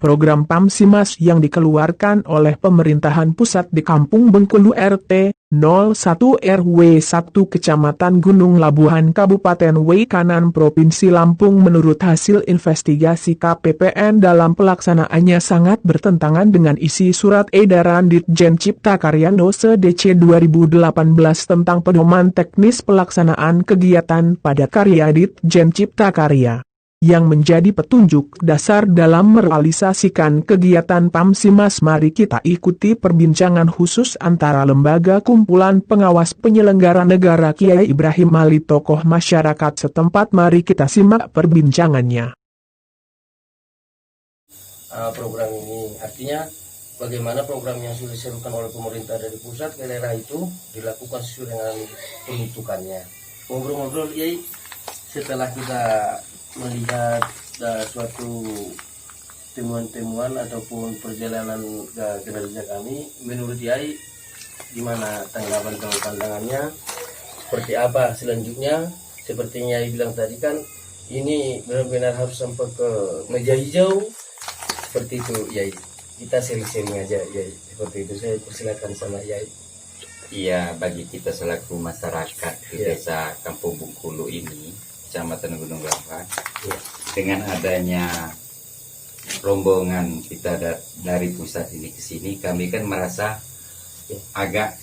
program PAMSIMAS yang dikeluarkan oleh pemerintahan pusat di Kampung Bengkulu RT 01 RW 1 Kecamatan Gunung Labuhan Kabupaten Kanan Provinsi Lampung menurut hasil investigasi KPPN dalam pelaksanaannya sangat bertentangan dengan isi surat edaran Ditjen Cipta Karya No. DC 2018 tentang pedoman teknis pelaksanaan kegiatan pada karya Ditjen Cipta Karya, yang menjadi petunjuk dasar dalam merealisasikan kegiatan PAMSIMAS. Mari kita ikuti perbincangan khusus antara Lembaga Kumpulan Pengawas Penyelenggara Negara Kiai Ibrahim Ali tokoh masyarakat setempat. Mari kita simak perbincangannya. Program ini artinya bagaimana program yang sudah diserukan oleh pemerintah dari pusat ke daerah itu dilakukan sesuai dengan peruntukannya. Ngobrol-ngobrol ya, setelah kita melihat suatu temuan-temuan ataupun perjalanan kinerja kami, menurut Yai gimana tanggapan atau pandangannya, seperti apa selanjutnya? Sepertinya Yai bilang tadi kan ini benar-benar harus sampai ke meja hijau seperti itu Yai. Kita sharing-sharing aja Yai, seperti itu. Saya persilakan sama Yai. Iya, bagi kita selaku masyarakat di desa Kampung Bengkulu ini, Kecamatan Gunung Labuhan, dengan adanya rombongan kita dari pusat ini ke sini, kami kan merasa agak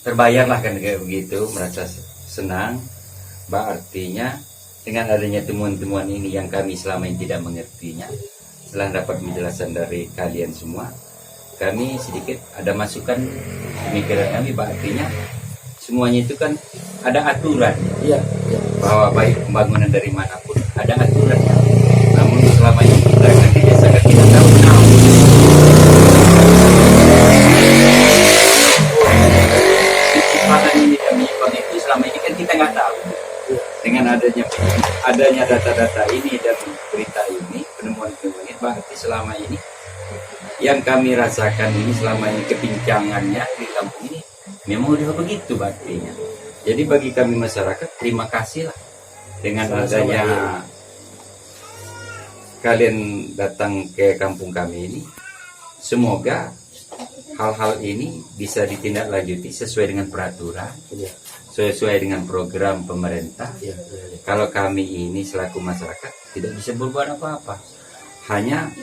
terbayar lah kan kayak begitu, merasa senang. Artinya dengan adanya temuan-temuan ini yang kami selama ini tidak mengertinya, setelah dapat penjelasan dari kalian semua, kami sedikit ada masukan pemikiran kami, artinya semuanya itu kan ada aturan, bahwa baik pembangunan dari manapun ada aturannya. Namun selama ini kita kan biasakan tidak tahu kecepatan ini dan menyimpang itu selama ini kan kita nggak tahu. Dengan adanya data-data ini dan berita ini, penemuan-penemuan ini, berarti selama ini yang kami rasakan ini selama ini kebincangannya di kampung ini memang udah begitu artinya. Jadi bagi kami masyarakat, terima kasih lah dengan adanya kalian datang ke kampung kami ini. Semoga hal-hal ini bisa ditindaklanjuti sesuai dengan peraturan, sesuai dengan program pemerintah. Kalau kami ini selaku masyarakat tidak bisa berbuat apa-apa, hanya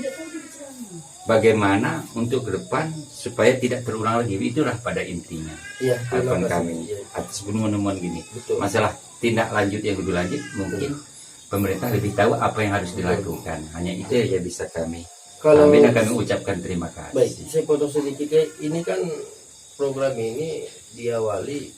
bagaimana untuk ke depan supaya tidak terulang lagi. Itulah pada intinya harapan kami atas penemuan gini. Masalah tindak lanjut yang lebih lanjut mungkin pemerintah lebih tahu apa yang harus dilakukan. Hanya itu ya bisa kami. Kami akan mengucapkan terima kasih. Baik, saya potong sedikit ya. Ini kan program ini diawali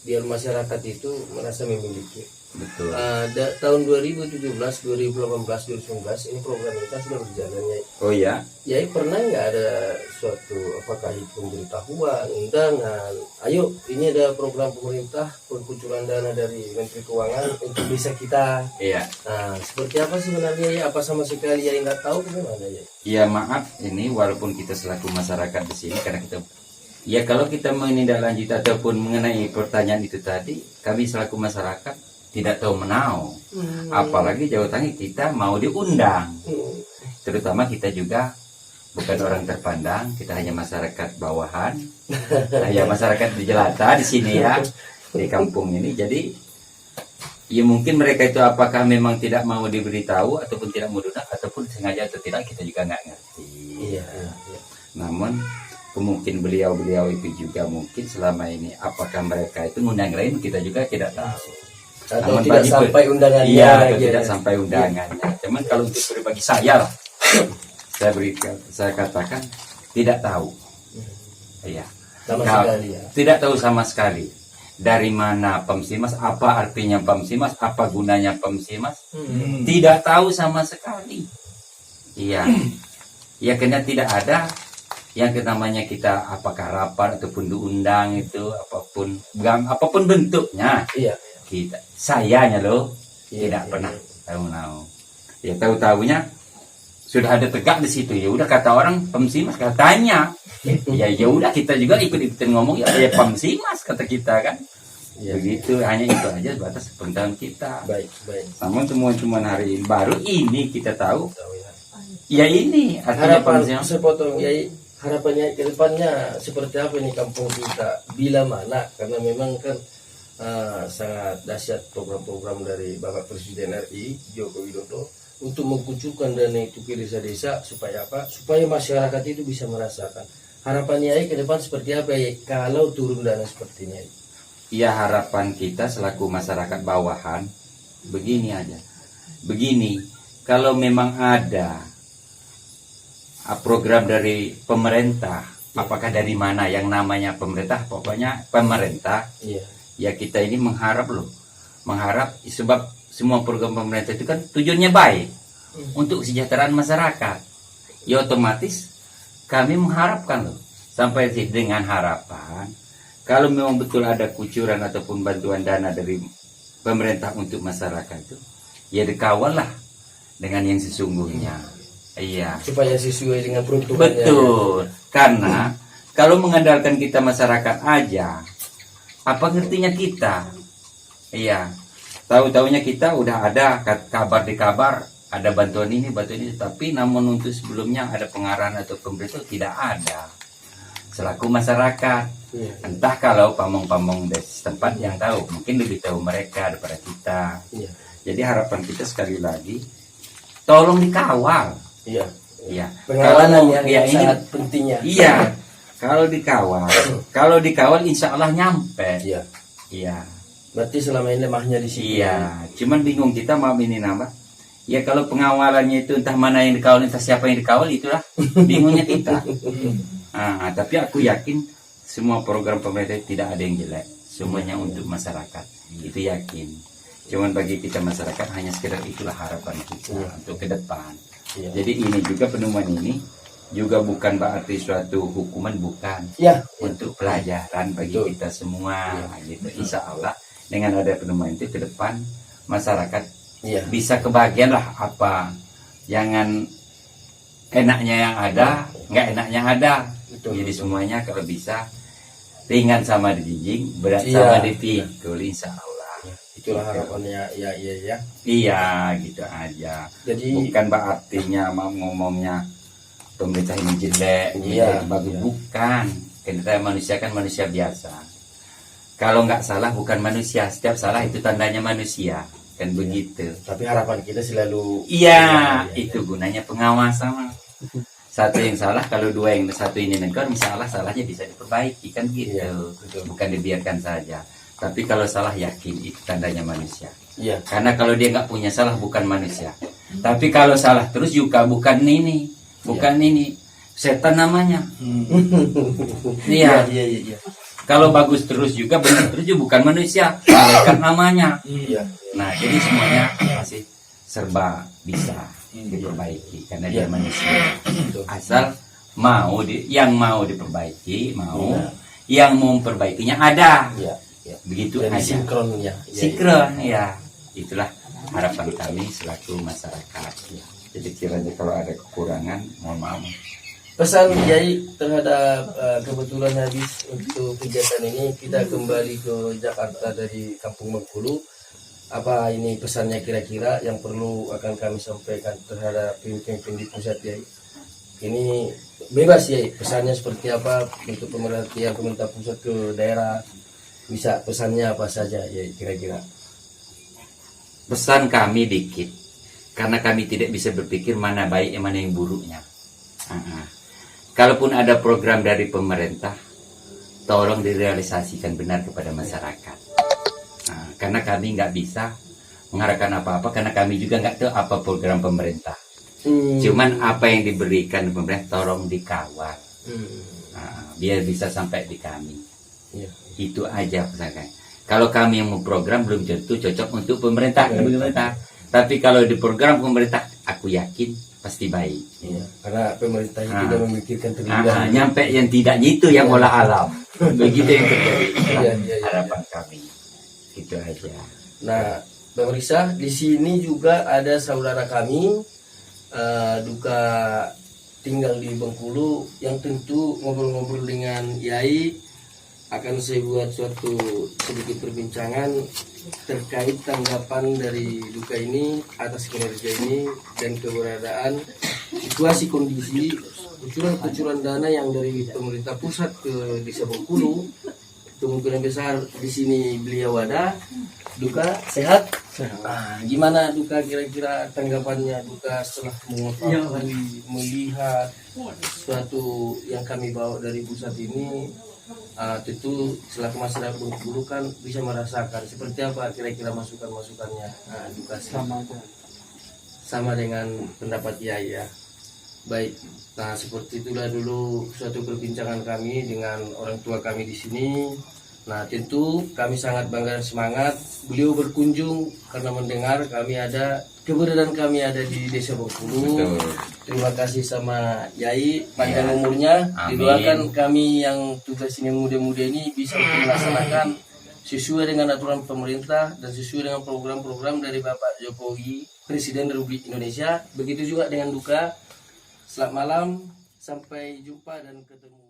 biar masyarakat itu merasa memiliki. Betul. Tahun 2017, 2018, 2019 ini program ini kan sudah berjalan ya. Oh ya? Ya pernah nggak ada suatu apakah itu pemberitahuan, undangan, ayo ini ada program pemerintah perkucuran dana dari Menteri Keuangan untuk bisa kita. Iya. Nah seperti apa sebenarnya ya? Apa sama sekali ya nggak tahu bagaimana ya? Ya maaf ini walaupun kita selaku masyarakat di sini karena kita. Ya kalau kita menindaklanjuti ataupun mengenai pertanyaan itu tadi, kami selaku masyarakat tidak tahu menau, apalagi Jawa Tengah kita mau diundang, terutama kita juga bukan orang terpandang, kita hanya masyarakat bawahan, ya masyarakat di jelata di sini ya, di kampung ini. Jadi ya mungkin mereka itu apakah memang tidak mau diberitahu ataupun tidak mau diundang ataupun sengaja atau tidak kita juga nggak ngerti. Namun mungkin beliau itu juga mungkin selama ini apakah mereka itu mengundang lain kita juga tidak tahu. Atau tidak sampai undangannya. Iya, atau tidak sampai undangannya. Cuman kalau untuk pribadi saya lah, saya katakan tidak tahu. Iya. Tidak tahu sama sekali. Dari mana PAMSIMAS, apa artinya PAMSIMAS, apa gunanya PAMSIMAS, tidak tahu sama sekali. Iya. Ya karena tidak ada yang namanya kita apakah rapat ataupun diundang itu apapun bentuknya. Iya. Sayanya loh tidak pernah tahu. Ya tahu-tahunya sudah ada tegak di situ. Ya udah kata orang PAMSIMAS katanya. Ya udah kita juga ikut-ikutan ngomong ya PAMSIMAS kata kita kan. Begitu hanya itu aja batas pengetahuan kita. Baik. Namun temuan-temuan hari ini baru ini kita tahu Ya ini artinya Harapan pengungsian. sepotong Yai, harapannya ke depannya seperti apa ini kampung kita bila mana, karena memang kan sangat dahsyat program-program dari Bapak Presiden RI Joko Widodo untuk mengkucurkan dana itu ke desa-desa supaya apa? Supaya masyarakat itu bisa merasakan. Harapannya Yai ke depan seperti apa Yai kalau turun dana seperti ini Yai? Ya harapan kita selaku masyarakat bawahan begini aja. Begini, kalau memang ada program dari pemerintah, apakah dari mana yang namanya pemerintah, pokoknya pemerintah, Iya. ya kita ini mengharap loh, mengharap sebab semua program pemerintah itu kan tujuannya baik untuk kesejahteraan masyarakat. Ya otomatis kami mengharapkan loh, sampai dengan harapan kalau memang betul ada kucuran ataupun bantuan dana dari pemerintah untuk masyarakat itu, ya dikawal lah dengan yang sesungguhnya. Iya. Supaya sesuai dengan peruntukannya. Betul. Karena kalau mengandalkan kita masyarakat aja, apa ngertinya kita? Iya. Tahu-taunya kita udah ada kabar di kabar, ada bantuan ini, tapi namun untuk sebelumnya ada pengarahan atau pemerintah tidak ada. Selaku masyarakat, Iya. entah kalau pamong-pamong di tempat yang tahu, mungkin lebih tahu mereka daripada kita. Iya. Jadi harapan kita sekali lagi, tolong dikawal. Iya. Iya. Pengawalan Kalau yang ini sangat pentingnya. iya. Kalau dikawal insya Allah nyampe. Iya. Iya. Berarti selama ini lemahnya di situ. Iya. Cuman bingung kita mau ini nambah. Ya kalau pengawalannya itu entah mana yang dikawal, entah siapa yang dikawal, itulah bingungnya kita. Tapi aku yakin semua program pemerintah tidak ada yang jelek. Semuanya untuk masyarakat. Itu yakin. Cuman bagi kita masyarakat hanya sekedar itulah harapan kita untuk ke depan. Iya. Jadi ini juga penemuan ini juga bukan berarti suatu hukuman, bukan. Iya. Untuk pelajaran bagi Betul. kita semua gitu. Insya Allah dengan ada penemuan itu ke depan masyarakat Iya. bisa kebagian lah apa. Jangan enaknya yang ada, nggak enaknya ada. Betul, Jadi betul. semuanya kalau bisa ringan sama dijinjing, berat Iya. sama dipikul, insya Allah. Itulah harapannya. Iya, iya, iya. Iya, gitu aja. Jadi Bukan berartinya mau ngomongnya pemerintah ini jelek, Iya, pemerintah ini bagus, iya. bukan. Kita manusia kan manusia biasa. Kalau nggak salah bukan manusia, setiap salah itu tandanya manusia, kan begitu. tapi harapan kita selalu Iya, itu gunanya pengawasan. Satu yang salah, kalau dua yang satu ini negor, misalnya salahnya bisa diperbaiki, kan gitu. Iya, betul. Bukan dibiarkan saja. Tapi kalau salah yakin itu tandanya manusia. Iya. Karena kalau dia nggak punya salah bukan manusia. Tapi kalau salah terus juga bukan ini, bukan ini, setan namanya. Iya. Iya, iya, iya. Kalau bagus terus juga benar terus juga bukan manusia, malaikat namanya. Iya. Nah jadi semuanya masih serba bisa diperbaiki karena dia Iya. manusia. Betul. Asal yang mau diperbaiki mau, Iya. yang mau memperbaikinya ada. Iya. Iya. Begitu Jadi aja. sinkron ya. Iya, Sinkron ya. Itulah harapan kami selaku masyarakat ya. Jadi kiranya kalau ada kekurangan mohon maaf. Pesan Yai terhadap kebetulan habis untuk kegiatan ini kita kembali ke Jakarta dari Kampung Bengkulu. Apa ini pesannya kira-kira yang perlu akan kami sampaikan terhadap pemimpin di pusat Yai? Ini bebas Yai, pesannya seperti apa untuk pemerintah pusat ke daerah, bisa pesannya apa saja Yai kira-kira? Pesan kami dikit karena kami tidak bisa berpikir mana baik mana yang buruknya. Kalaupun ada program dari pemerintah, tolong direalisasikan benar kepada masyarakat. Karena kami nggak bisa mengharapkan apa-apa, karena kami juga nggak tahu apa program pemerintah. Cuman apa yang diberikan pemerintah, tolong dikawal. Biar bisa sampai di kami. Iya. Itu aja pesan kami. Kalau kami yang mau program belum tentu cocok untuk pemerintah. Tapi kalau di program pemerintah, aku yakin pasti baik. Iya, karena pemerintah itu tidak memikirkan terlebih dahulu. Nyampe yang tidaknya itu yang olah alam. Begitu yang terjadi. Iya, iya. Harapan kami. Itu aja. Nah, pemirsa, di sini juga ada saudara kami duka tinggal di Bengkulu yang tentu ngobrol-ngobrol dengan Yai akan saya buat suatu sedikit perbincangan terkait tanggapan dari duka ini atas kinerja ini dan keberadaan situasi kondisi kucuran dana yang dari pemerintah pusat ke Desa Bengkulu. Kemungkinan besar di sini beliau ada. Duka sehat? Nah, gimana Duka kira-kira tanggapannya Duka setelah mengetahui melihat suatu yang kami bawa dari pusat ini? Tentu selaku masyarakat Bengkulu kan bisa merasakan seperti apa kira-kira masukan-masukannya. Duka sama dengan pendapat ya. Baik. Nah, seperti itulah dulu suatu perbincangan kami dengan orang tua kami di sini. Nah, tentu kami sangat bangga dan semangat beliau berkunjung karena mendengar keberadaan kami ada di Desa Bengkulu. Terima kasih sama Yai, panjang umurnya. Didoakan kami yang tugas ini muda-muda ini bisa melaksanakan sesuai dengan aturan pemerintah dan sesuai dengan program-program dari Bapak Jokowi, Presiden Republik Indonesia. Begitu juga dengan Duka. Selamat malam, sampai jumpa dan ketemu.